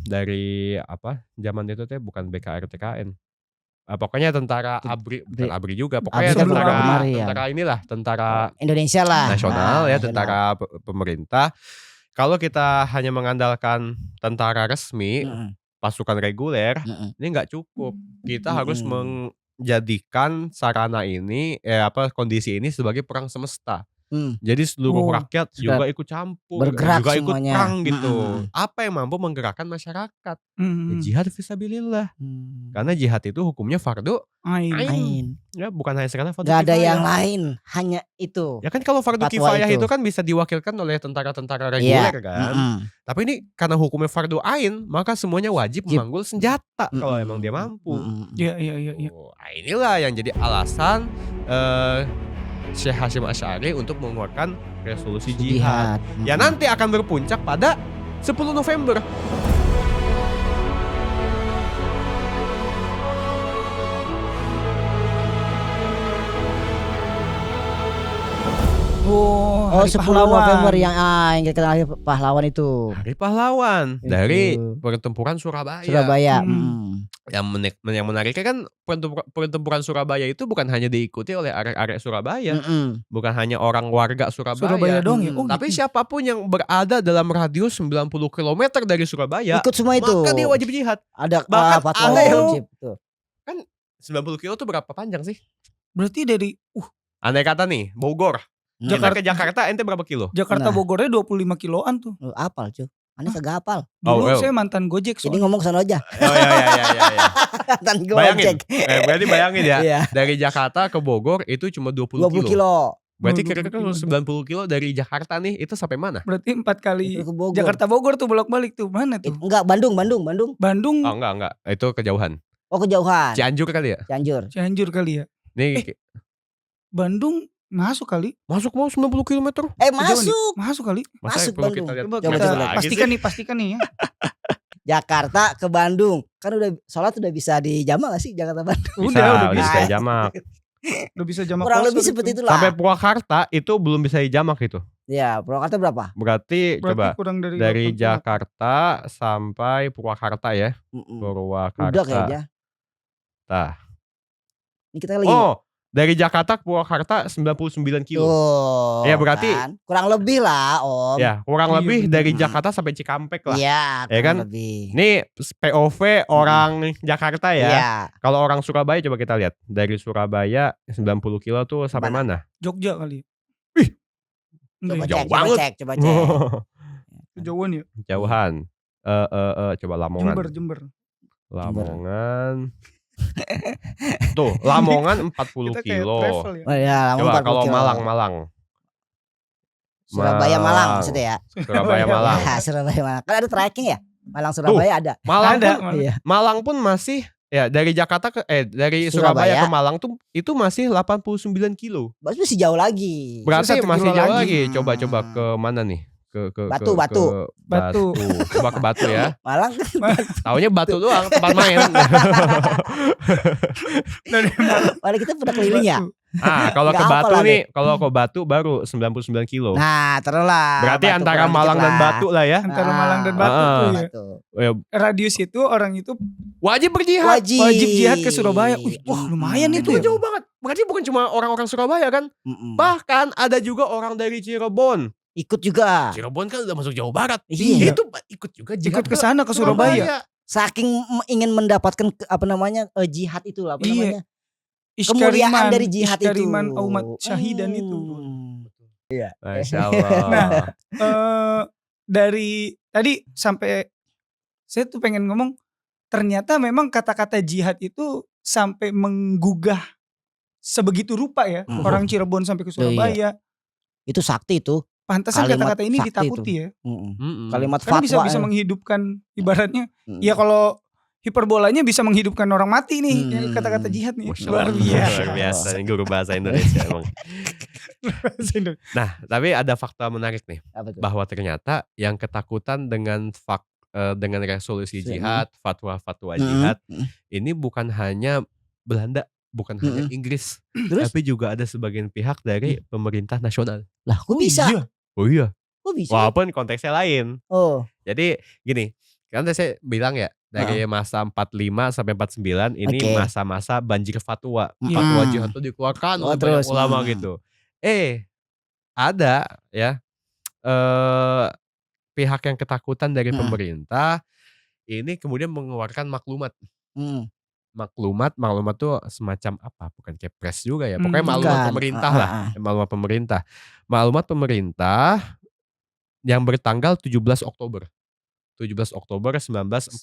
dari apa, zaman itu teh bukan BKRTKN. Pokoknya tentara ABRI, bukan Bri ABRI juga, ABRI pokoknya kan belum tentara kemari ya. tentara inilah, tentara Indonesia lah. nasional ya, nasional. tentara pemerintah. Kalau kita hanya mengandalkan tentara resmi, Mhm. pasukan reguler, Mhm. ini nggak cukup. Kita harus Mhm. menjadikan sarana ini, kondisi ini sebagai perang semesta. Jadi seluruh Oh. rakyat Sudah juga ikut campur, bergerak juga ikut semuanya. perang gitu. Apa yang mampu menggerakkan masyarakat? Jihad fisabilillah. Karena jihad itu hukumnya fardu Ain. ain. Ya, bukan hanya sekadar fardu Gak ada kifayah. yang lain, hanya itu. Ya kan kalau fardu Fatwa kifayah itu. itu kan bisa diwakilkan oleh tentara-tentara Iya. reguler kan. Tapi ini karena hukumnya fardu ain, maka semuanya wajib memanggul senjata kalau emang dia mampu. Iya. Nah, inilah yang jadi alasan Syekh Hasyim Asy'ari untuk mengeluarkan resolusi jihad. Ya nanti akan berpuncak pada 10 November. Oh, Oh, Hari 10 Pahlawan. November yang kita hari pahlawan itu. Hari pahlawan Itu. dari pertempuran Surabaya. Surabaya. Yang menariknya kan pertempuran Surabaya itu bukan hanya diikuti oleh arek-arek Surabaya, bukan hanya orang warga Surabaya dong ya. Oh, tapi gitu. siapapun yang berada dalam radius 90 km dari Surabaya, Ikut semua itu. maka dia wajib jihad. Ada Bahkan fatwa ada yang wajib tuh. kan 90 kilo tuh berapa panjang sih? Berarti dari Andai kata nih Bogor, kita ke Jakarta ente berapa kilo? Jakarta Nah. Bogornya 25 kiloan tuh. Lu apal cuy. Aneh kagak apal. Dulu saya mantan Gojek Jadi soalnya. ngomong sana aja. Oh iya. Mantan Bayangin, Gojek. berarti bayangin ya, Iya. dari Jakarta ke Bogor itu cuma 20 20 kilo. Berarti 20 kira-kira kalau 90 kilo dari Jakarta nih, itu sampai mana? Berarti 4 kali Itu ke Bogor. Jakarta Bogor tuh bolak-balik tuh. Mana tuh? Enggak, Bandung. Bandung, Oh enggak, itu kejauhan. Oh, kejauhan. Cianjur kali ya? Cianjur kali ya. Nih Bandung masuk kali. masuk mau 90 km. Masuk kali. Masa Masuk perlu Bandung. kita lihat Coba Coba kita lihat. pastikan nih ya. Jakarta ke Bandung. Kan udah sholat udah bisa dijamak gak sih Jakarta Bandung? Udah bisa jamak. Udah bisa jamak Kurang poso lebih gitu. seperti itulah. Sampai Purwakarta itu belum bisa dijamak itu. Ya, Purwakarta berapa? Berarti coba kurang dari Jakarta sampai Purwakarta ya. Purwakarta. Udah kayaknya. Tah. Ini kita lagi. Oh, dari Jakarta ke Purwakarta 99 kilo. Tuh, Ya berarti kan? Kurang lebih lah Om. Ya kurang Iya, lebih bener. dari Jakarta sampai Cikampek lah. Iya, Ya kan? kurang lebih. Ini POV orang Jakarta ya. Iya. Kalau orang Surabaya coba kita lihat. Dari Surabaya 90 kilo tuh sampai mana? Jogja kali. Wih. Enggak ya? Jauh banget. Coba cek. Kejauhan ya. Jauhan. Coba Lamongan. Jember. Lamongan. Tuh, Lamongan 40 Kita kayak kilo. travel ya. Oh iya, Coba 40 kalau kilo. Malang. Surabaya Malang maksudnya ya. Surabaya Malang. Ya, Surabaya Malang. Kan ada tracking ya? Malang Surabaya ada. Malang pun masih ya dari Jakarta ke dari Surabaya ke Malang tuh itu masih 89 kilo. Berarti masih jauh lagi. Berarti masih jauh lagi. lagi. Coba ke mana nih? Ke Batu. Coba ke Batu ya. Malang Taunya Batu doang tempat main. Malah kita pernah keliling ya. Kalau ke Batu nih, kalau ke Batu baru 99 kilo. Nah, terulah. Berarti Batu antara Malang dan Batu lah ya. Antara Malang dan Batu tuh ya. Radius itu orang itu wajib berjihad. Wajib jihad ke Surabaya. Wah, lumayan itu ya. Jauh banget. Berarti bukan cuma orang-orang Surabaya kan? Bahkan ada juga orang dari Cirebon. Ikut juga. Cirebon kan udah masuk Jawa Barat. Iya. Itu ikut juga ikut ke sana ke Surabaya. Saking ingin mendapatkan jihad itu lah namanya. Kemuliaan dari jihad itu. Iskariman umat syahidan itu. Iya. Masya Allah. Nah, dari tadi sampai saya tuh pengen ngomong, ternyata memang kata-kata jihad itu sampai menggugah sebegitu rupa ya. Orang Cirebon sampai ke Surabaya. Itu sakti itu. Pantasan kata-kata ini ditakuti ya. Kalimat fatwa. Kan bisa menghidupkan ibaratnya. Ya kalau hiperbolanya bisa menghidupkan orang mati nih. Kata-kata jihad nih. Luar biasa. Guru bahasa Indonesia emang. Nah, tapi ada fakta menarik nih. Bahwa ternyata yang ketakutan dengan resolusi jihad, fatwa-fatwa jihad, ini bukan hanya Belanda, bukan hanya Inggris, tapi juga ada sebagian pihak dari pemerintah nasional. Lah, kok bisa? Oh iya. Kok bisa? Walaupun konteksnya lain. Oh. Jadi gini, kan tadi saya bilang ya dari masa 45 sampai 49 ini masa-masa banjir fatwa. Fatwa jihad itu dikeluarkan oleh banyak ulama gitu. Ada ya pihak yang ketakutan dari pemerintah ini kemudian mengeluarkan maklumat. Maklumat tuh semacam apa? Bukan kepres juga ya. Pokoknya maklumat pemerintah lah. Maklumat pemerintah. Maklumat pemerintah yang bertanggal 17 Oktober. 17 Oktober 1945.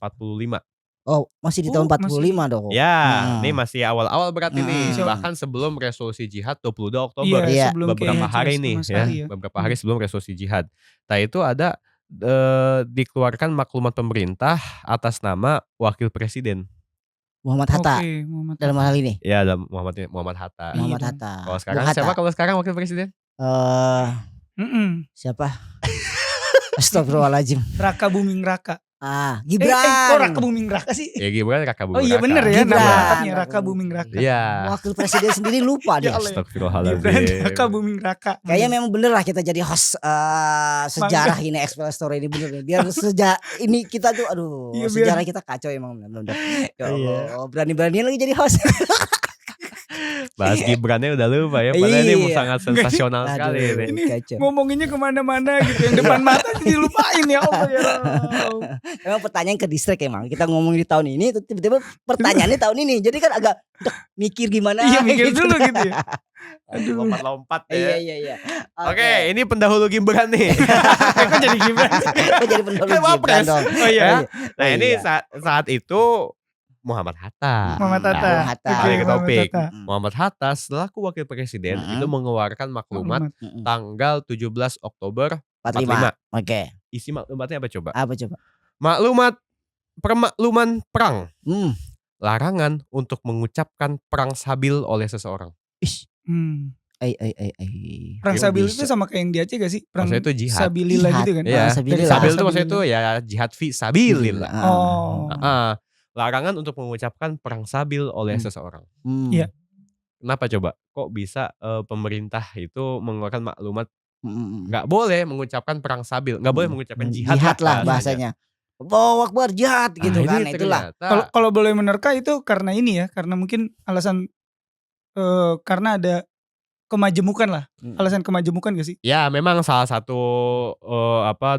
Oh, masih di tahun 45 dong. Ya, ini masih awal-awal berarti nih. Bahkan sebelum resolusi jihad 22 Oktober. Beberapa hari nih ya. Beberapa hari sebelum resolusi jihad. Nah, itu ada dikeluarkan maklumat pemerintah atas nama wakil presiden. Muhammad Hatta. Dalam hal ini. Ya, dalam Muhammad Hatta. Muhammad Hatta. Kalau sekarang siapa kalau sekarang wakil presiden? Siapa? Astagfirullahaladzim. Raka Buming Raka. Gibran. Kok Raka Buming Raka sih? Ya Gibran Raka Buming Raka. Oh iya bener ya, Gibran. nama lengkapnya Raka Buming Raka. Iya. Wakil presiden sendiri lupa dia. Astagfirullahaladzim. Gibran Raka Buming Raka. Kayaknya memang bener lah kita jadi host sejarah ini Express Story ini bener nih. Biar ini kita tuh sejarah kita kacau emang bener. Ya Allah, berani-beranian lagi jadi host. Bahas Gibrannya udah lupa ya. Padahal ini sangat sensasional sekali. Ini ngomonginnya kemana-mana gitu. Yang depan mata dilupain ya Allah ya. Emang pertanyaan ke distrik emang. Kita ngomongin di tahun ini, tiba-tiba pertanyaannya tahun ini. Jadi kan agak mikir gimana. Iya mikir dulu gitu ya. Lompat-lompat ya. Iya. Oke, ini pendahulu Gibran nih. Kok jadi Gibran? Kok jadi pendahulu Gibran dong. Oh iya. Nah ini saat itu Muhammad Hatta. Balik ke topik. Muhammad Hatta selaku wakil presiden itu mengeluarkan maklumat tanggal 17 Oktober 45. Oke. Isi maklumatnya apa coba? Apa coba? Permakluman perang. Larangan untuk mengucapkan perang sabil oleh seseorang. Perang sabil itu sama kayak yang di Aceh gak sih? Perang maksudnya itu jihad. Sabilillah gitu kan? Iya. Sabil itu maksudnya itu ya jihad fi sabilillah. Larangan untuk mengucapkan perang sabil oleh seseorang. Iya. Kenapa coba? Kok bisa pemerintah itu mengeluarkan maklumat nggak boleh mengucapkan perang sabil, nggak boleh mengucapkan jihad lah bahasanya. Allahu Akbar jihad gitu kan itulah. Kalau boleh menerka itu karena ini ya, karena mungkin alasan karena ada kemajemukan lah. Alasan kemajemukan gak sih? Ya, memang salah satu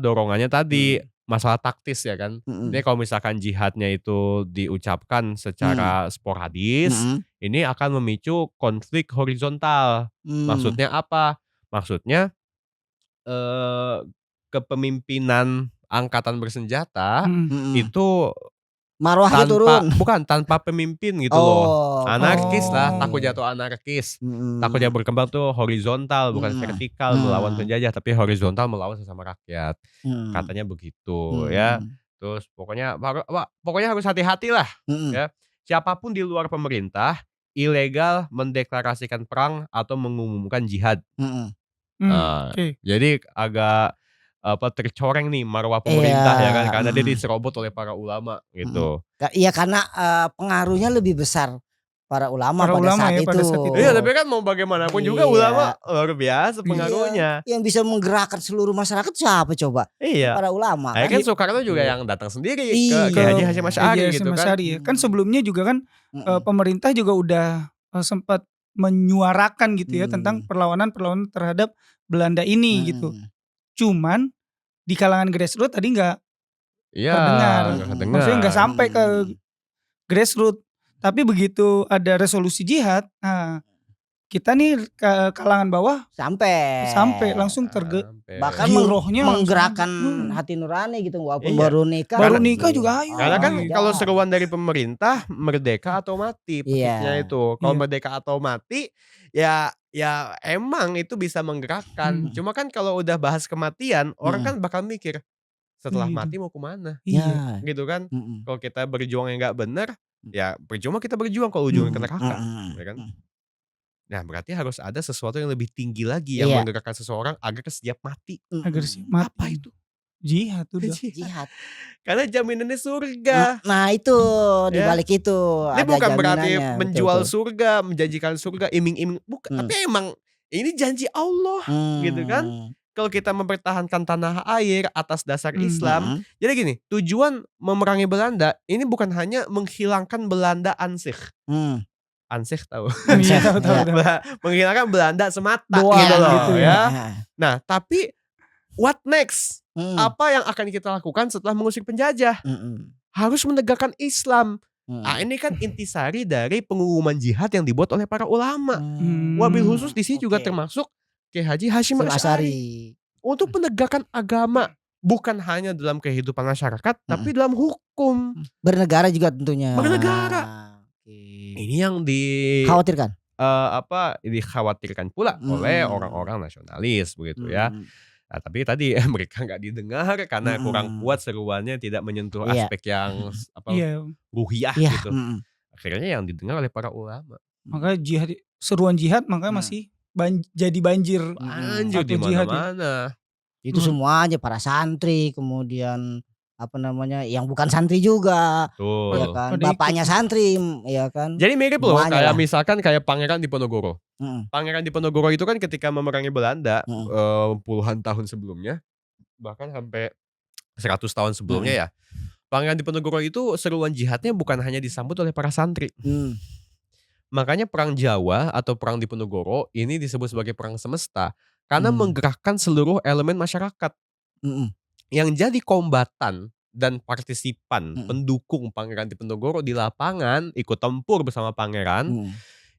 dorongannya tadi masalah taktis ya kan. Jadi kalau misalkan jihadnya itu diucapkan secara sporadis, ini akan memicu konflik horizontal. Maksudnya apa? Maksudnya kepemimpinan angkatan bersenjata itu marwahnya turun. Bukan tanpa pemimpin gitu loh. Anarkis lah, takut jatuh anarkis. Takutnya berkembang tuh horizontal bukan vertikal melawan penjajah, tapi horizontal melawan sesama rakyat. Katanya begitu ya. Terus pokoknya harus hati-hati lah ya. Siapapun di luar pemerintah ilegal mendeklarasikan perang atau mengumumkan jihad. Jadi agak tercoreng nih marwah pemerintah ya kan, karena dia diserobot oleh para ulama gitu. Iya karena pengaruhnya lebih besar para ulama pada saat itu. Iya tapi kan mau bagaimanapun juga ulama luar biasa pengaruhnya. Yang bisa menggerakkan seluruh masyarakat siapa coba? Iya. Para ulama. Kan Soekarno juga yang datang sendiri ke Haji Hasyim Asy'ari gitu kan. Kan sebelumnya juga kan pemerintah juga udah sempat menyuarakan gitu ya tentang perlawanan terhadap Belanda ini gitu. Cuman di kalangan grassroots tadi nggak terdengar. Maksudnya nggak sampai ke grassroots. Tapi begitu ada resolusi jihad, kita nih ke kalangan bawah sampai langsung bahkan menggerakkan hati nurani gitu walaupun baru nikah juga ayo. Karena kan kalau seruan dari pemerintah merdeka atau mati petiknya itu. Kalau merdeka atau mati ya emang itu bisa menggerakkan. Cuma kan kalau udah bahas kematian orang kan bakal mikir setelah mati mau kemana gitu kan. Kalau kita berjuang yang gak bener ya percuma kita berjuang kalau ujungnya ke neraka ya kan. Nah berarti harus ada sesuatu yang lebih tinggi lagi yang menggerakkan seseorang agar siap mati. Agar siap mati. Apa itu? Jihad udah. Jihad. Karena jaminannya surga. Nah itu dibalik itu. Ini bukan berarti menjual surga, menjanjikan surga, iming-iming. Bukan. Tapi emang ini janji Allah gitu kan. kalau kita mempertahankan tanah air atas dasar Islam. Mhm. Jadi gini, tujuan memerangi Belanda ini bukan hanya menghilangkan Belanda ansih. Ansih tahu? Iya, tahu. Menghilangkan Belanda semata Doang gitu loh gitu ya. Heeh. Nah, tapi what next? Mhm. Apa yang akan kita lakukan setelah mengusir penjajah? Mhm. Harus menegakkan Islam. Mhm. Nah, ini kan intisari dari pengumuman jihad yang dibuat oleh para ulama. Wabil khusus di sini juga Oke. termasuk Kiai Haji Hashim Hasyim Asy'ari. Asy'ari. Untuk penegakan agama bukan hanya dalam kehidupan masyarakat tapi dalam hukum. Bernegara juga tentunya. Bernegara. Oke. Ini yang Khawatirkan. dikhawatirkan pula oleh orang-orang nasionalis begitu ya. Nah, tapi tadi mereka nggak didengar karena kurang kuat seruannya, tidak menyentuh Iya. aspek yang Iya. ruhiyah Iya. gitu. Akhirnya yang didengar oleh para ulama. Makanya seruan jihad makanya masih jadi banjir. Banjir Satu di jihad ya. mana-mana. Itu semuanya para santri, kemudian yang bukan santri juga, Betul. ya kan. Pada Bapaknya santri, ya kan. Jadi mirip loh Semuanya kayak lah. misalkan kayak Pangeran Diponegoro. Mm. Pangeran Diponegoro itu kan ketika memerangi Belanda Mm. puluhan tahun sebelumnya, bahkan sampai 100 tahun sebelumnya ya. Pangeran Diponegoro itu seruan jihadnya bukan hanya disambut oleh para santri. Makanya perang Jawa atau perang Diponegoro ini disebut sebagai perang semesta karena menggerakkan seluruh elemen masyarakat. Yang jadi kombatan dan partisipan pendukung Pangeran Diponegoro di lapangan ikut tempur bersama pangeran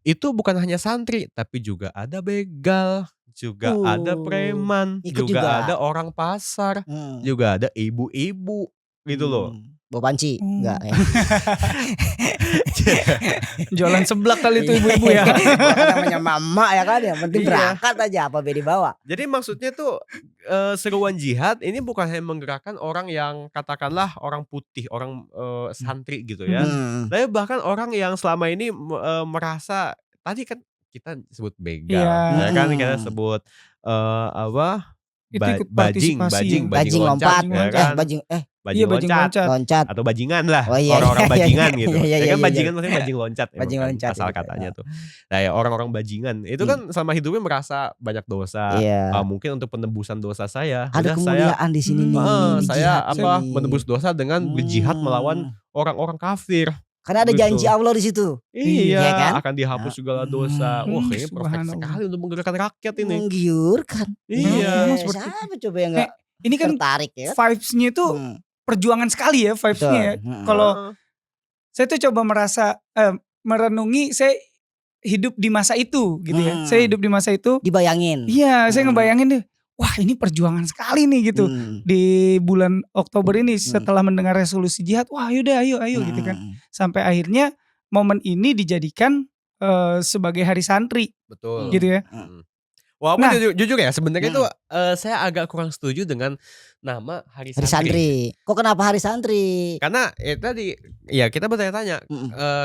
itu bukan hanya santri tapi juga ada begal, juga ada preman, Ikut juga juga. ada orang pasar, juga ada ibu-ibu gitu loh. Bawa panci enggak ya. Jualan seblak kali itu ibu-ibu ya. Namanya mama ya kan, yang penting berangkat aja apa be dibawa. Jadi maksudnya tuh seruan jihad ini bukan hanya menggerakkan orang yang katakanlah orang putih, orang santri gitu ya. Tapi bahkan orang yang selama ini merasa tadi kan kita sebut begal, ya kan kita sebut bajing lompat, ya kan? Bajing loncat atau bajingan lah, orang-orang bajingan gitu. Ya kan bajingan maksudnya bajing loncat, Bajing loncat asal katanya tuh. Nah ya orang-orang bajingan itu kan selama hidupnya merasa banyak dosa. Mungkin untuk penebusan dosa saya, ada kemuliaan di sini nih. Saya menebus dosa dengan berjihad melawan orang-orang kafir. Karena ada janji Allah di situ. Iya kan? Akan dihapus segala dosa. Wah kayaknya perfect sekali untuk menggerakkan rakyat ini. Menggiurkan. Iya. Siapa coba yang gak ini kan tertarik ya? Vibes-nya itu perjuangan sekali ya vibes-nya ya. Kalau saya tuh coba merenungi saya hidup di masa itu gitu ya. Saya hidup di masa itu. Dibayangin. Iya, saya ngebayangin deh. Wah, ini perjuangan sekali nih gitu. Di bulan Oktober ini setelah mendengar resolusi jihad, wah yaudah ayo gitu kan. Sampai akhirnya momen ini dijadikan sebagai hari santri. Betul. Gitu ya. Walaupun jujur ya sebenarnya itu saya agak kurang setuju dengan nama Hari Santri. Kok kenapa Hari Santri? Karena tadi ya kita bertanya-tanya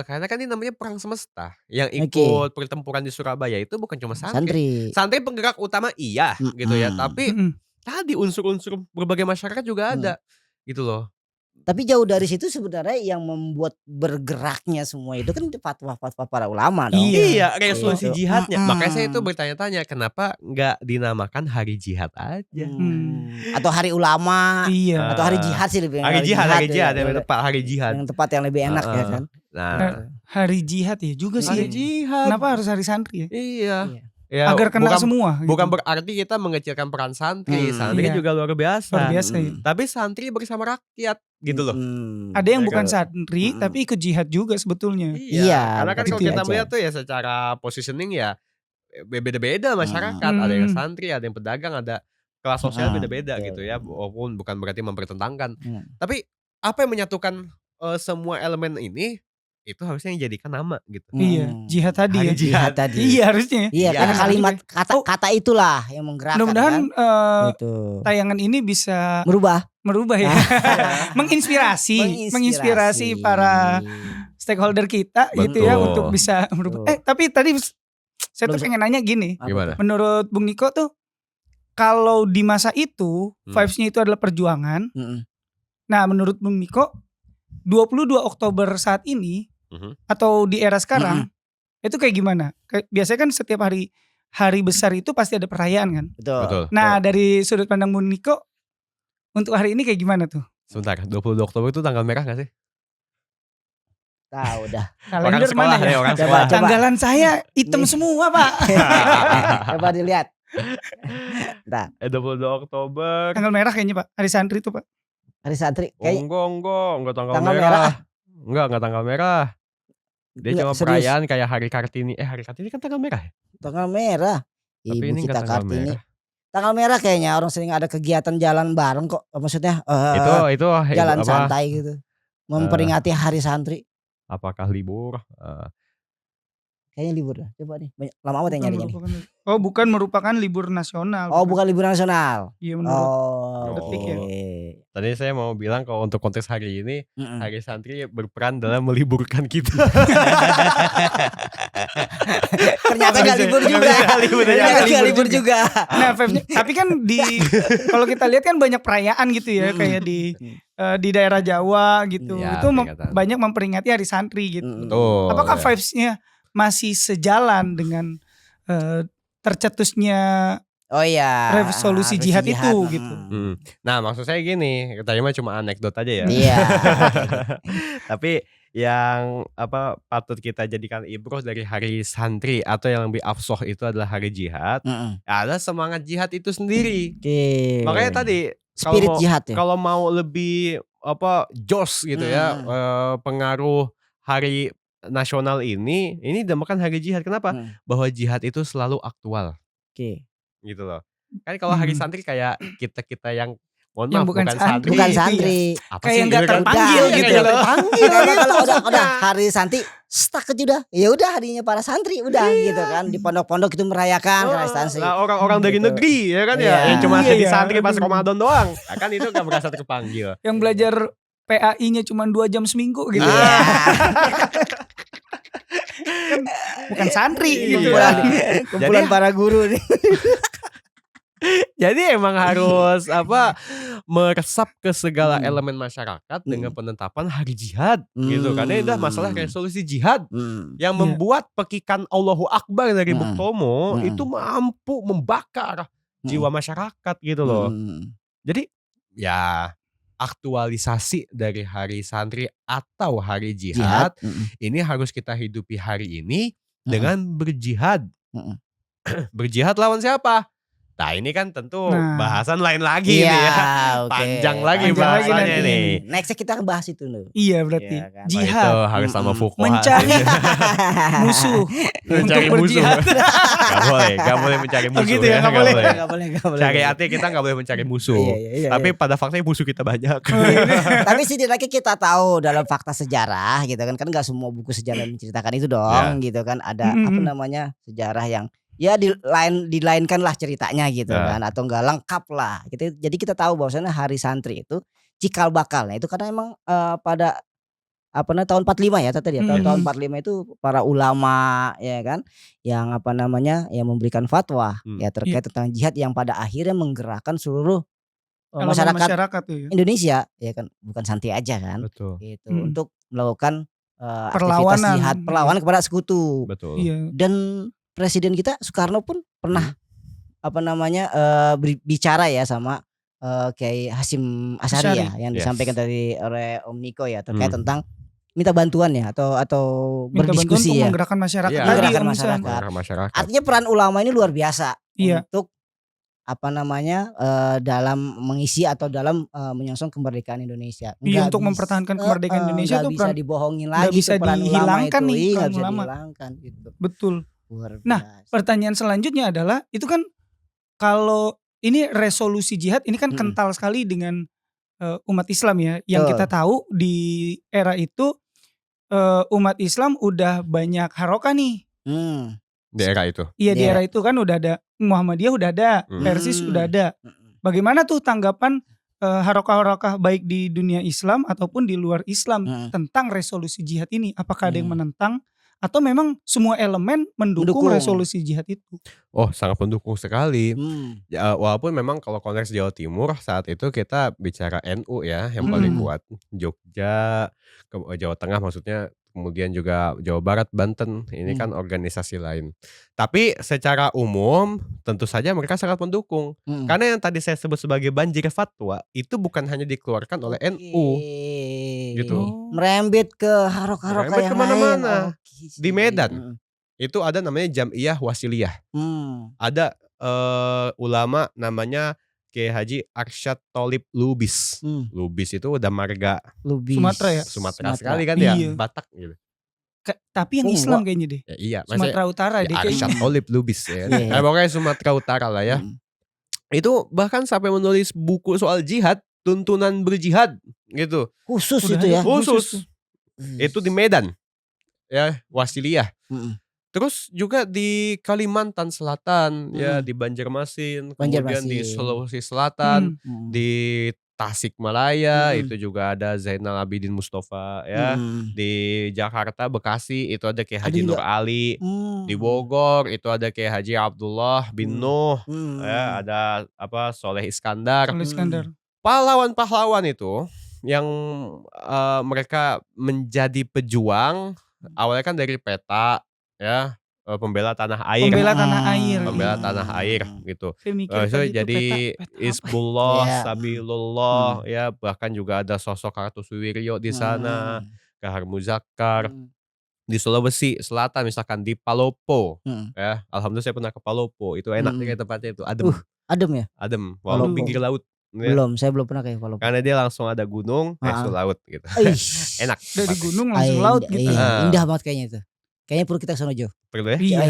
karena kan ini namanya perang semesta. Yang ikut pertempuran di Surabaya itu bukan cuma santri. Santri penggerak utama gitu ya. Tapi tadi unsur-unsur berbagai masyarakat juga ada gitu loh. Tapi jauh dari situ sebenarnya yang membuat bergeraknya semua itu kan fatwa-fatwa para ulama dong. Iya, resolusi jihadnya. Makanya saya itu bertanya-tanya kenapa nggak dinamakan hari jihad aja? Atau hari ulama? Iya. Atau hari jihad sih lebih. Hari jihad yang tepat, hari jihad. Yang tepat yang lebih enak ya kan. Nah, hari jihad ya juga sih. Hari jihad. Kenapa harus hari santri ya? Iya. Ya, agar kena semua. Bukan berarti kita mengecilkan peran santri. Santri juga luar biasa. Luar biasa ya. Tapi santri bersama rakyat gitu loh. Ada yang bukan santri tapi ikut jihad juga sebetulnya. Iya. Karena kan kalau kita melihat tuh ya secara positioning ya beda-beda masyarakat. Ada yang santri, ada yang pedagang, ada kelas sosial beda-beda gitu ya. Walaupun bukan berarti mempertentangkan. Tapi apa yang menyatukan semua elemen ini? Itu harusnya yang jadikan nama gitu. Iya, jihad tadi ya. Jihad tadi. Iya harusnya. Iya, karena kalimat kata itulah yang menggerakkan. Mudah-mudahan gitu. Tayangan ini bisa merubah ya. menginspirasi para stakeholder kita. Betul. Gitu ya untuk bisa merubah. Tapi tadi saya tuh pengen nanya gini. Gimana? Menurut Bung Niko tuh kalau di masa itu vibes-nya itu adalah perjuangan. Nah, menurut Bung Niko 22 Oktober saat ini atau di era sekarang itu kayak gimana? Biasanya kan setiap hari hari besar itu pasti ada perayaan kan. Betul. Nah dari sudut pandang Bung Niko, untuk hari ini kayak gimana tuh? Sebentar, 22 Oktober itu tanggal merah gak sih? Tahu dah. Kalender mana ya? Orang Coba. sekolah. Tanggalan saya hitam semua Pak. Coba dilihat. Nah, 22 Oktober. Tanggal merah kayaknya Pak, hari santri itu Pak. hari santri kayak Enggak tanggal tanggal merah. Enggak tanggal merah. Dia Enggak, cuma serius. perayaan kayak Hari Kartini. Hari Kartini kan tanggal merah ya? tanggal merah. Tapi Ibu ini kita enggak tanggal Kartini. merah. Tanggal merah kayaknya orang sering ada kegiatan jalan bareng kok. Maksudnya Itu jalan apa? santai gitu. Memperingati hari santri. Apakah libur? Kayaknya libur dah. Coba nih. Lama amat yang nyarinya nih. Bukan merupakan libur nasional. Oh, bukan libur nasional. Iya menurut Oh, Detik ya. oke. Tadi saya mau bilang kalau untuk konteks hari ini, Mm-mm. Hari Santri berperan dalam meliburkan kita. Ternyata gak libur juga. Ternyata gak libur juga. Nah, tapi kan kalau kita lihat kan banyak perayaan gitu ya, kayak di daerah Jawa gitu. Ya, itu peringatan. banyak memperingati hari santri gitu. Betul. Apakah vibes-nya masih sejalan dengan tercetusnya Oh iya. resolusi jihad itu gitu? Nah, maksud saya gini, tadi mah cuma anekdot aja ya. Iya. Tapi yang patut kita jadikan ibroh dari Hari Santri atau yang lebih afsoh itu adalah Hari Jihad. Ada semangat jihad itu sendiri. Oke. Makanya tadi Spirit jihad ya. kalau mau lebih jos gitu ya, pengaruh hari nasional ini dinamakan Hari Jihad. Kenapa? Bahwa jihad itu selalu aktual. Oke. Gitu loh. Kan kalau Hari Santri kayak kita yang mohon maaf, Yang bukan santri. Bukan Itu santri. Apa Kayak sih nggak gitu kan? terpanggil Iya, gitu kayak loh. nggak terpanggil Kalau gitu. udah hari santri stuck aja udah. Ya udah harinya para santri udah gitu kan. Di pondok-pondok itu merayakan hari santri. Nah, orang-orang dari Gitu. negeri ya kan ya, Iya. yang cuma Iya, jadi iya. santri pas Ramadan doang. Nah, kan itu gak merasa terpanggil. Yang belajar PAI-nya cuma 2 jam seminggu gitu. Iya. Bukan santri Iya. gitu. Kumpulan para guru nih. Jadi emang harus meresap ke segala elemen masyarakat dengan penetapan Hari Jihad gitu. Karena itu masalah resolusi jihad yang membuat pekikan Allahu Akbar dari Bung Tomo itu mampu membakar jiwa masyarakat gitu loh. Jadi ya aktualisasi dari Hari Santri atau Hari Jihad ini harus kita hidupi hari ini dengan berjihad. Berjihad lawan siapa? Nah ini kan tentu bahasan lain lagi nih ya. Panjang lagi bahasanya nih. Nextnya kita bahas itu loh. Iya berarti Iya kan? jihad Itu harus sama Fuqaha. mencari musuh Mencari untuk musuh. berjihad. Gak boleh mencari musuh. gitu ya, nggak boleh. Gak boleh. Cari hati kita gak boleh mencari musuh. Iya, Tapi pada faktanya musuh kita banyak. Tapi setidaknya kita tahu dalam fakta sejarah gitu kan gak semua buku sejarah menceritakan itu dong gitu kan. Ada sejarah yang ya dilainkan lah ceritanya gitu kan, atau enggak lengkap lah gitu. Jadi kita tahu bahwasanya Hari Santri itu cikal bakalnya itu karena emang pada tahun 45 ya tadi ya. Tahun 45 itu para ulama ya kan yang yang memberikan fatwa ya terkait tentang jihad yang pada akhirnya menggerakkan seluruh masyarakat tuh ya. Indonesia ya kan, bukan santri aja kan. Betul. Gitu untuk melakukan aktivitas Perlawanan. jihad, perlawanan kepada sekutu. Betul. Iya. Dan Presiden kita Soekarno pun pernah bicara ya sama Kiai Hasyim Asy'ari ya yang disampaikan oleh Om Niko ya terkait tentang minta bantuan ya atau Minta berdiskusi bantuan untuk ya. menggerakkan masyarakat. Iya. Tadi Menggerakkan Om masyarakat. Sam. Para masyarakat. Artinya peran ulama ini luar biasa untuk dalam mengisi atau dalam menyongsong kemerdekaan Indonesia. Iya, untuk mempertahankan kemerdekaan Indonesia itu bisa dibohongin lagi bisa peran dihilangkan ulama itu. nih Nggak peran bisa ulama. dihilangkan gitu. Betul. Luar Nah, biasa. pertanyaan selanjutnya adalah itu kan kalau ini resolusi jihad ini kan kental sekali dengan umat Islam ya. Yang kita tahu di era itu umat Islam udah banyak harokah nih. Di era itu. Iya di era itu kan udah ada Muhammadiyah udah ada, Persis udah ada. Bagaimana tuh tanggapan harokah-harokah baik di dunia Islam ataupun di luar Islam tentang resolusi jihad ini? Apakah ada yang menentang atau memang semua elemen mendukung resolusi jihad itu? Oh, sangat mendukung sekali. Ya, walaupun memang kalau konteks Jawa Timur saat itu kita bicara NU ya yang paling kuat. Jogja, Jawa Tengah maksudnya kemudian juga Jawa Barat, Banten, ini kan Hmm. organisasi lain. Tapi secara umum tentu saja mereka sangat mendukung. Hmm. Karena yang tadi saya sebut sebagai banjir fatwa itu bukan hanya dikeluarkan oleh NU gitu. Merembet ke harok-harok Merembet yang kemana-mana. lain. Di Medan itu ada namanya Jam'iyah Wasiliyah. Ada ulama namanya Kiai Haji Arsyad Tholib Lubis. Lubis itu udah marga Lubis. Sumatera ya? Sumatera sekali kan ya, Iya. Batak gitu. Tapi yang Islam kayaknya deh. Ya, iya, Sumatera Utara deh Arsyad kayaknya. Tholib Lubis ya. Iya. Pokoknya Sumatera Utara lah ya. Itu bahkan sampai menulis buku soal jihad, tuntunan berjihad gitu. Khusus Udah itu ada ya. Khusus. Itu di Medan. Ya, Wasiliyah. Terus juga di Kalimantan Selatan, ya di Banjarmasin, kemudian di Sulawesi Selatan, di Tasikmalaya itu juga ada Zainal Abidin Mustafa ya. Di Jakarta, Bekasi itu ada Kiai Haji Nur Ali. Di Bogor itu ada Kiai Haji Abdullah bin Nuh. Ya, ada Soleh Iskandar. Pahlawan-pahlawan itu yang mereka menjadi pejuang awalnya kan dari peta ya, pembela tanah air. Pembela tanah air gitu. So, jadi Hizbullah, Sabilullah ya, bahkan juga ada sosok Kartosuwiryo di sana, Kahar Muzakkar. Di Sulawesi Selatan misalkan di Palopo ya. Alhamdulillah saya pernah ke Palopo. Itu enak kayak tempatnya itu, adem. Adem ya? Adem, walaupun pinggir laut. Belum, saya belum pernah ke Palopo. Karena dia langsung ada gunung, langsung laut gitu. Enak. Enak. Dari gunung langsung laut gitu. Indah banget kayaknya itu. Kayaknya perlu kita kesana Jo. Perlu ya? Iya.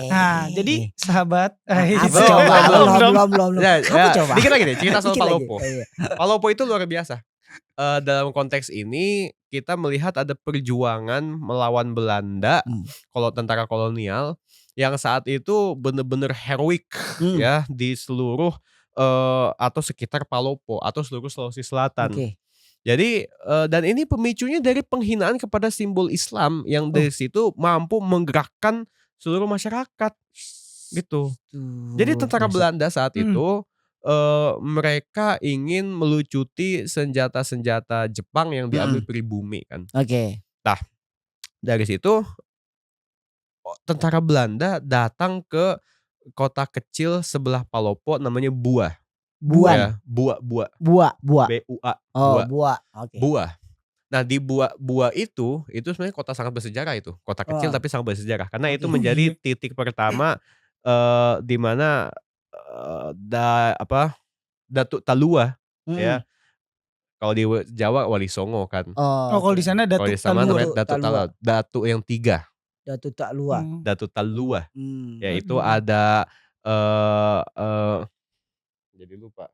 Nah, jadi sahabat. Belum. Coba. Dikit lagi nih cerita soal Palopo. Palopo itu luar biasa. Dalam konteks ini kita melihat ada perjuangan melawan Belanda, kalau tentara kolonial yang saat itu benar-benar heroik ya di seluruh atau sekitar Palopo atau seluruh Sulawesi Selatan. Jadi dan ini pemicunya dari penghinaan kepada simbol Islam yang dari situ mampu menggerakkan seluruh masyarakat gitu. Jadi tentara Belanda saat itu mereka ingin melucuti senjata-senjata Jepang yang diambil pribumi kan. Nah, dari situ tentara Belanda datang ke kota kecil sebelah Palopo namanya Buah. Buah. BUA. Buah. Nah, di Buah itu sebenarnya kota sangat bersejarah itu. Kota kecil tapi sangat bersejarah karena itu menjadi titik pertama di mana Datuk Talua ya. Kalau di Jawa Wali Songo kan. Kalau di sana Datuk Talua. Datuk yang 3. Datuk Talua. Ya itu ada jadi lupa.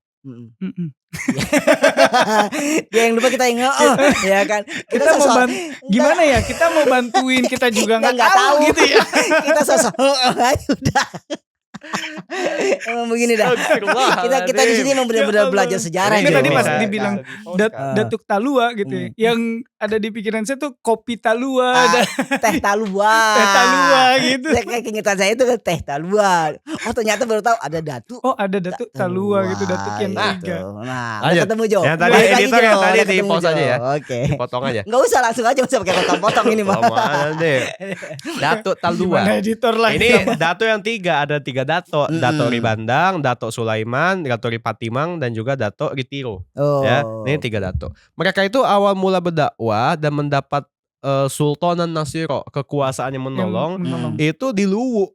Dia yang lupa kita ingat ya kan. Kita mau gimana ya? Kita mau bantuin, kita juga nggak tahu gitu ya. Kita sosok udah. Emang begini dah. Kita di sini emang benar-benar belajar sejarah. Ini tadi pas dibilang Datuk Talua gitu. Yang ada di pikiran saya tuh kopi Talua, teh Talua. Teh Talua gitu. Kayak keingetan saya itu teh Talua. Oh ternyata baru tahu ada Datuk. Oh ada Datuk Talua gitu, Datuk yang 3. Nah, udah ketemu Jo. Yang tadi editor yang tadi di pause aja ya. Oke. Dipotong aja. Enggak usah langsung aja pakai potong-potong ini mah. Datuk Talua. Editor lah. Ini Datuk yang 3, ada 3 Datuk. Datuk Ribandang, Datuk Sulaiman, Datuk Ripatimang dan juga Datuk Ritiro. Ya, ini 3 Datuk. Mereka itu awal mula berdakwah dan mendapat Sultanan Nasiro, kekuasaan yang menolong. Itu di Luwu.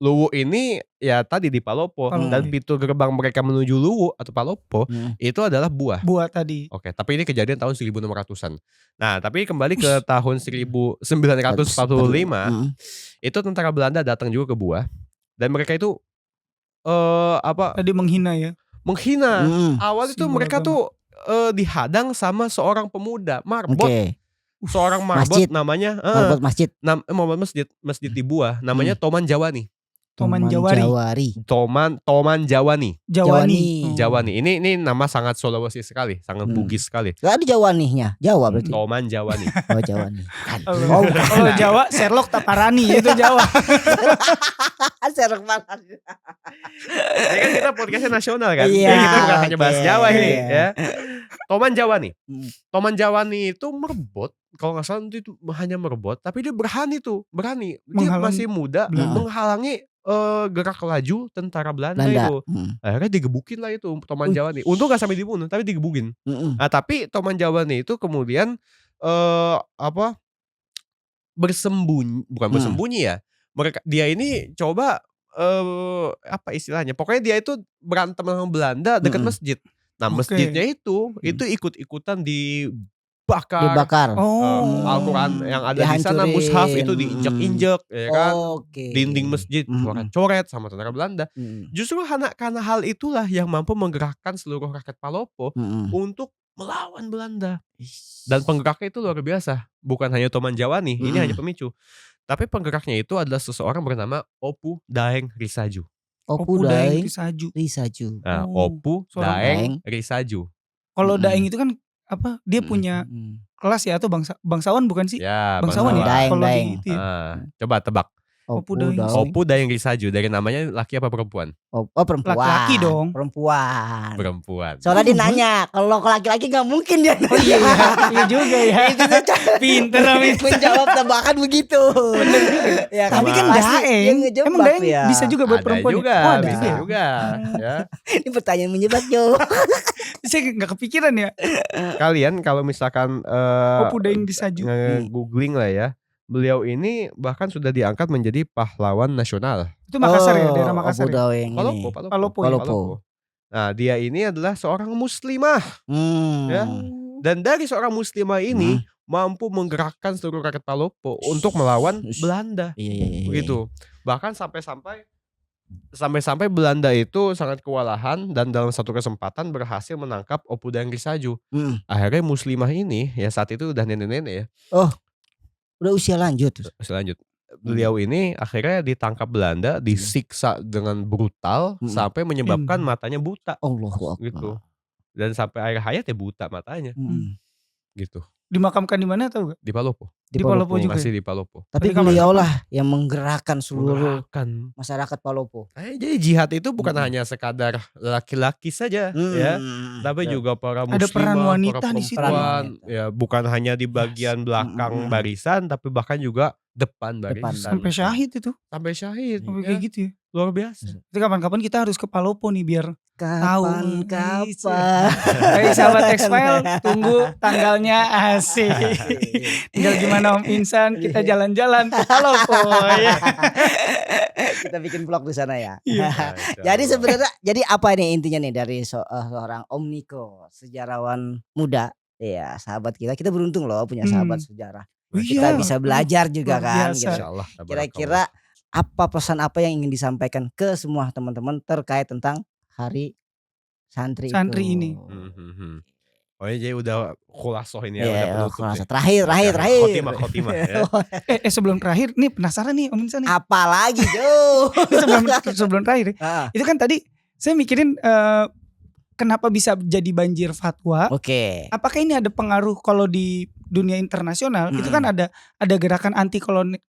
Luwu ini ya tadi di Palopo dan pintu gerbang mereka menuju Luwu atau Palopo itu adalah Buah. Buah tadi. Oke, tapi ini kejadian tahun 1600-an. Nah, tapi kembali ke tahun 1945 itu tentara Belanda datang juga ke Buah dan mereka itu tadi menghina ya. Menghina. Awal itu mereka tuh dihadang sama seorang pemuda marbot. Seorang marbot namanya marbot masjid. Masjid di Buah namanya Toman Jawani. Toman Jawani. Ini nama sangat Sulawesi sekali, sangat Bugis sekali. Gak ada Jawaninya, Jawa berarti. Toman Jawani. Oh Jawani. Kalau Jawa Sherlock Taparani itu Jawa. Serok banget. Ini kan kita podcastnya nasional kan. Iya, Jadi kita bukan hanya bahas oke. Jawa ini Iya. ya. Toman Jawa nih. Hmm. Toman Jawa nih itu merebut. Kalau nggak salah itu hanya merebut, tapi dia berani. Dia masih muda menghalangi gerak laju tentara Belanda itu. Akhirnya digebukin lah itu Toman Jawa nih. Untung gak sampai dibunuh, tapi digebukin. Nah, tapi Toman Jawa nih itu kemudian bukan bersembunyi ya. Dia ini coba apa istilahnya? Pokoknya dia itu berantem sama Belanda dekat masjid. Nah, masjidnya itu ikut-ikutan dibakar. Al-Quran yang ada di sana, mushaf itu diinjek-injek ya kan. Dinding masjid coret sama tentara Belanda. Justru karena hal itulah yang mampu menggerakkan seluruh rakyat Palopo untuk melawan Belanda. Dan penggeraknya itu luar biasa. Bukan hanya Toman Jawa nih, ini hanya pemicu. Tapi penggeraknya itu adalah seseorang bernama Opu Daeng Risaju. Opu Daeng Risaju. Nah, Opu Daeng Risaju. Kalau Daeng itu kan apa? Dia punya kelas ya atau bangsawan bukan sih? Ya, bangsawan ya. Daeng. Coba tebak. Opu Daeng Risaju, dari namanya laki apa perempuan? Perempuan. Laki-laki dong. Perempuan. Soalnya dia nanya, kalau laki-laki gak mungkin dia. Oh iya juga ya. Itu pinter menjawab tebakan begitu. Ya, tapi kan Daeng. Emang Daeng bisa juga buat perempuan. Bisa juga. Ya. Ini pertanyaan menjebak Jo. Saya gak kepikiran ya. Kalian kalau misalkan Opu Daeng Risaju googling lah ya. Beliau ini bahkan sudah diangkat menjadi pahlawan nasional. Itu Makassar ya, daerah Makassar. Palopo. Nah, dia ini adalah seorang muslimah. Ya. Dan dari seorang muslimah ini mampu menggerakkan seluruh rakyat Palopo untuk melawan Belanda. Begitu. Bahkan sampai Belanda itu sangat kewalahan dan dalam satu kesempatan berhasil menangkap Opu Daeng Risaju. Akhirnya muslimah ini ya saat itu udah nenek-nenek ya. Udah usia lanjut. Beliau ini akhirnya ditangkap Belanda, disiksa dengan brutal sampai menyebabkan matanya buta. Allahu Akbar. Gitu. Dan sampai akhir hayat ya buta matanya. Gitu. Dimakamkan di mana tahu gak? Di Palopo. Di Palopo juga. Masih di Palopo. Tapi beliau lah yang menggerakkan seluruh masyarakat Palopo. Jadi jihad itu bukan hanya sekadar laki-laki saja ya, tapi juga para muslimah, ada peran wanita para perempuan, ya bukan hanya di bagian belakang barisan, tapi bahkan juga depan barisan. Sampai syahid itu. Sampai kayak gitu ya. Luar biasa. Jadi kapan-kapan kita harus ke Palopo nih biar kapan. Hey sahabat X-File, tunggu tanggalnya asik. Tinggal gimana Om Insan, kita jalan-jalan ke Palopo ya. Kita bikin vlog di sana ya. Jadi sebenarnya, apa ini intinya nih dari seorang Om Niko, sejarawan muda, ya sahabat kita beruntung loh punya sahabat sejarah. Kita bisa belajar juga kan. Gitu. Kira-kira apa pesan apa yang ingin disampaikan ke semua teman-teman terkait tentang Hari Santri ini. Oh ya, jadi udah khulasoh ini ya, udah penutup. Terakhir. Khotimah ya. Sebelum terakhir nih penasaran nih Om Insan nih. Apalagi Jo? sebelum terakhir. Itu kan tadi saya mikirin kenapa bisa jadi banjir fatwa? Oke. Apakah ini ada pengaruh kalau di dunia internasional itu kan ada gerakan anti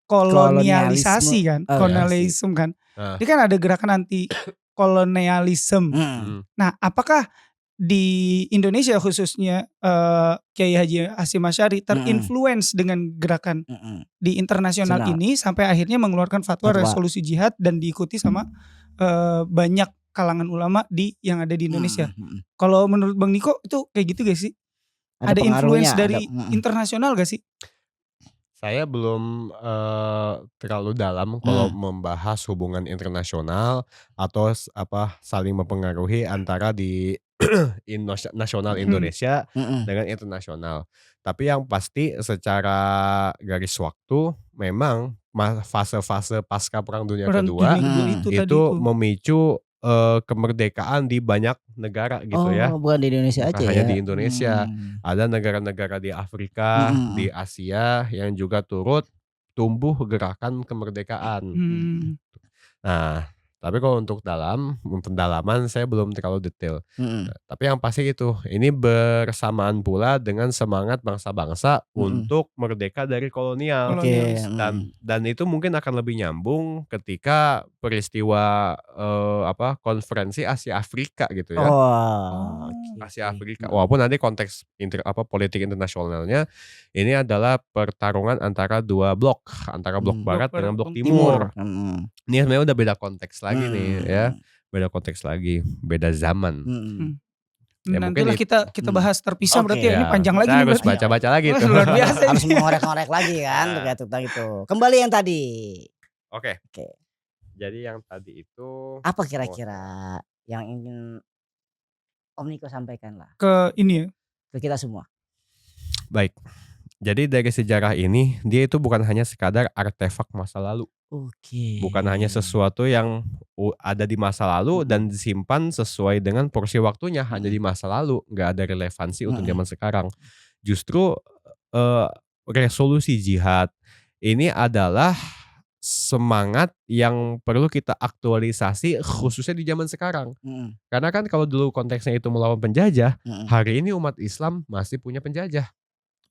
kolonialisasi kan, kolonialisme kan. Ini kan ada gerakan anti kolonialisme. Nah, apakah di Indonesia khususnya Kiai Haji Hasyim Asy'ari terinfluence dengan gerakan di internasional ini sampai akhirnya mengeluarkan fatwa resolusi jihad dan diikuti sama banyak kalangan ulama yang ada di Indonesia. Kalau menurut Bang Niko itu kayak gitu gak sih? Ada influence dari internasional gak sih? Saya belum terlalu dalam kalau membahas hubungan internasional atau saling mempengaruhi antara di nasional Indonesia dengan internasional. Tapi yang pasti secara garis waktu memang fase-fase pasca Perang Dunia Kedua itu memicu kemerdekaan di banyak negara gitu ya. Bukan di Indonesia aja hanya ya. di Indonesia. Ada negara-negara di Afrika, di Asia yang juga turut tumbuh gerakan kemerdekaan. Nah, tapi kalau untuk pendalaman saya belum terlalu detail. Tapi yang pasti itu, ini bersamaan pula dengan semangat bangsa-bangsa untuk merdeka dari kolonial. Okay. Dan itu mungkin akan lebih nyambung ketika peristiwa konferensi Asia Afrika gitu ya. Asia Afrika. Walaupun nanti konteks politik internasionalnya ini adalah pertarungan antara dua blok, antara blok barat dengan blok timur. Ini sebenarnya udah beda konteks lagi nih ya. Beda konteks lagi, beda zaman. Ya, nantilah kita bahas terpisah berarti ya, ini panjang lagi nih harus baca-baca lagi tuh. Luar biasa harus mengorek-ngorek lagi kan terkait tentang itu. Kembali yang tadi. Oke. Jadi yang tadi itu apa kira-kira yang ingin Om Niko sampaikan lah ke ini ya, ke kita semua. Baik. Jadi dari sejarah ini dia itu bukan hanya sekadar artefak masa lalu. Bukan hanya sesuatu yang ada di masa lalu dan disimpan sesuai dengan porsi waktunya hanya di masa lalu, nggak ada relevansi untuk zaman sekarang. Justru resolusi jihad ini adalah semangat yang perlu kita aktualisasi khususnya di zaman sekarang. Karena kan kalau dulu konteksnya itu melawan penjajah, hari ini umat Islam masih punya penjajah.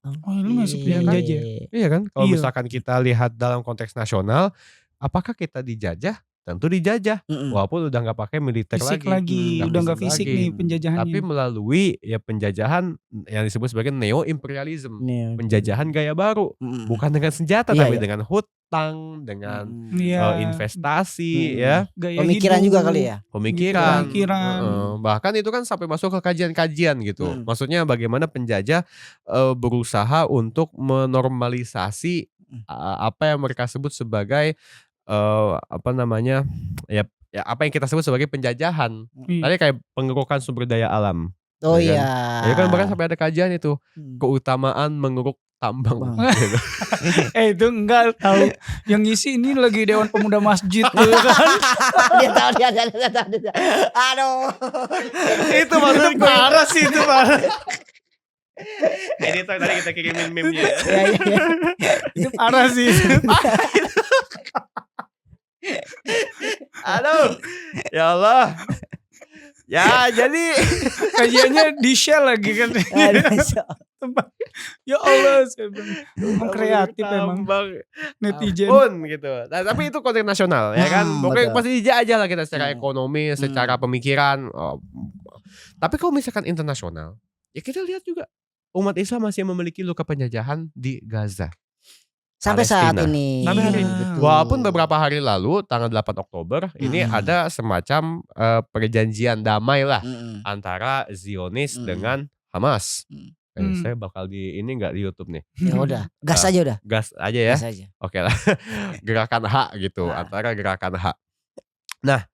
Ini masuk penjajah. Iya kan? Kalau misalkan kita lihat dalam konteks nasional, apakah kita dijajah? Tentu dijajah. Walaupun udah nggak pakai militer fisik lagi. Udah nggak fisik nih penjajahannya. Tapi melalui ya penjajahan yang disebut sebagai neo-imperialism. Penjajahan gaya baru. Bukan dengan senjata tapi dengan hutang, dengan investasi ya. Gaya pemikiran hidup juga kali ya. Pemikiran. Bahkan itu kan sampai masuk ke kajian-kajian gitu. Maksudnya bagaimana penjajah berusaha untuk menormalisasi apa yang mereka sebut sebagai apa yang kita sebut sebagai penjajahan. Tadi kayak pengerukan sumber daya alam. Ya kan bahkan sampai ada kajian itu keutamaan mengeruk tambang. Gitu. Itu enggak tahu yang ngisi ini lagi Dewan Pemuda Masjid tuh kan. Dia tahu. Aduh. Itu maksudnya parah sih itu parah. Editor tadi kita kirimin meme-nya. Itu parah sih. Aduh, ya Allah. Ya jadi kajiannya di share lagi kan. Ya Allah, emang kreatif emang netizen gitu. Nah, tapi itu konteks nasional ya kan. Pokoknya pasti dijajah lah kita secara ekonomi, secara pemikiran. Tapi kalau misalkan internasional, ya kita lihat juga umat Islam masih memiliki luka penjajahan di Gaza. Sampai saat ini. Sampai hari ini. Walaupun beberapa hari lalu tanggal 8 Oktober ini ada semacam perjanjian damai lah antara Zionis dengan Hamas. Saya bakal di ini nggak di YouTube nih. Ya udah, gas aja udah. Gas aja ya. Gas aja. Oke lah. Gerakan hak gitu, antara gerakan hak. Nah,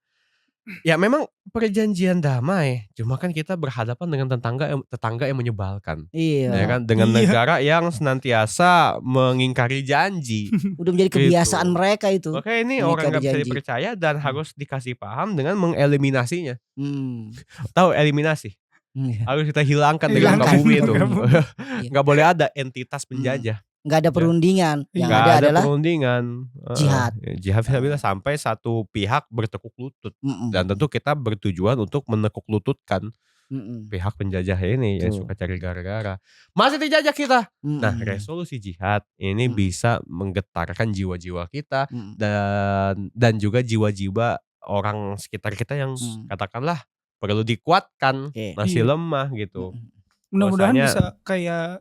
ya memang perjanjian damai, cuma kan kita berhadapan dengan tetangga yang menyebalkan. Iya. Ya kan dengan negara yang senantiasa mengingkari janji. Udah menjadi kebiasaan mereka itu. Makanya ini orang nggak bisa dipercaya dan harus dikasih paham dengan mengeliminasinya. Tahu eliminasi? Harus kita hilangkan dengan muka bumi itu. Nggak boleh ada entitas penjajah. Nggak ada perundingan. Yang nggak ada adalah perundingan. Jihad. Jihad bisa sampai satu pihak bertekuk lutut. Dan tentu kita bertujuan untuk menekuk lututkan pihak penjajah ini yang suka cari gara-gara. Masih dijajah kita. Nah, resolusi jihad ini bisa menggetarkan jiwa-jiwa kita dan juga jiwa-jiwa orang sekitar kita yang katakanlah perlu dikuatkan, masih lemah gitu. Mudah-mudahan bisa kayak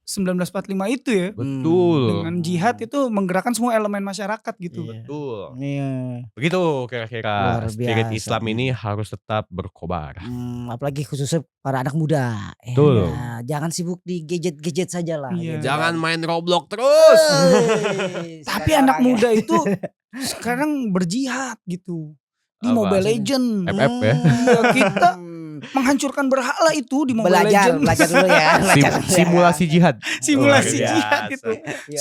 1945 itu ya. Betul. Dengan jihad itu menggerakkan semua elemen masyarakat gitu. Betul. Begitu kira-kira spirit Islam ini harus tetap berkobar. Apalagi khususnya para anak muda. Betul. Jangan sibuk di gadget-gadget saja lah. Gitu. Jangan main Roblox terus. Tapi anak muda itu sekarang berjihad gitu. Di Mobile Legends. FF ya. Kita menghancurkan berhala itu di Mobile Legends. Belajar dulu ya. Simulasi jihad. Simulasi jihad gitu.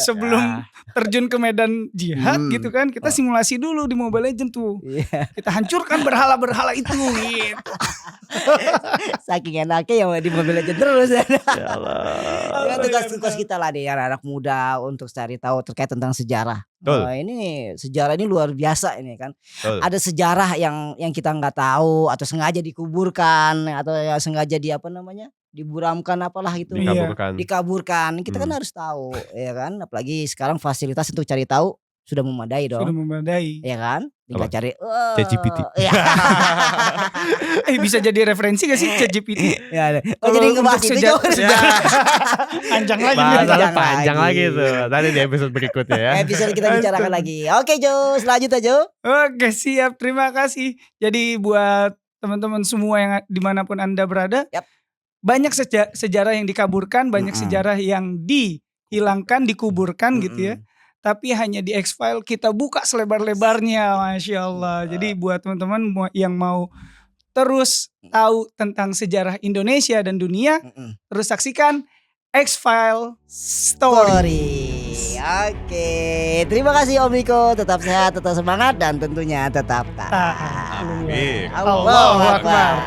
Sebelum terjun ke medan jihad gitu kan, kita simulasi dulu di Mobile Legends tuh. Kita hancurkan berhala-berhala itu gitu. Saking enaknya ya di Mobile Legends terus. Ya Allah. Tugas kita lah deh anak muda untuk cari tahu terkait tentang sejarah. Ini sejarah ini luar biasa ini kan. Ada sejarah yang kita nggak tahu atau sengaja dikuburkan atau ya sengaja diburamkan apalah itu. Dikaburkan. Kita kan harus tahu ya kan. Apalagi sekarang fasilitas untuk cari tahu sudah memadai dong. Sudah memadai. Ya kan? Tinggal cari ChatGPT. Bisa jadi referensi gak sih ChatGPT? Ya, jadi ngebahas itu jauh. Panjang lagi. Panjang lagi tuh. Nanti di episode berikutnya ya. Episode kita bicarakan lagi. Oke Jo, selanjutnya Jo. Oke siap, terima kasih. Jadi buat teman-teman semua yang dimanapun Anda berada, banyak sejarah yang dikaburkan, banyak sejarah yang dihilangkan, dikuburkan gitu ya. Tapi hanya di X-File kita buka selebar-lebarnya, Masya Allah. Jadi buat teman-teman yang mau terus tahu tentang sejarah Indonesia dan dunia, terus saksikan X-File Stories. Oke, terima kasih Om Riko. Tetap sehat, tetap semangat, dan tentunya tetap taat. Amin. Allahu Akbar.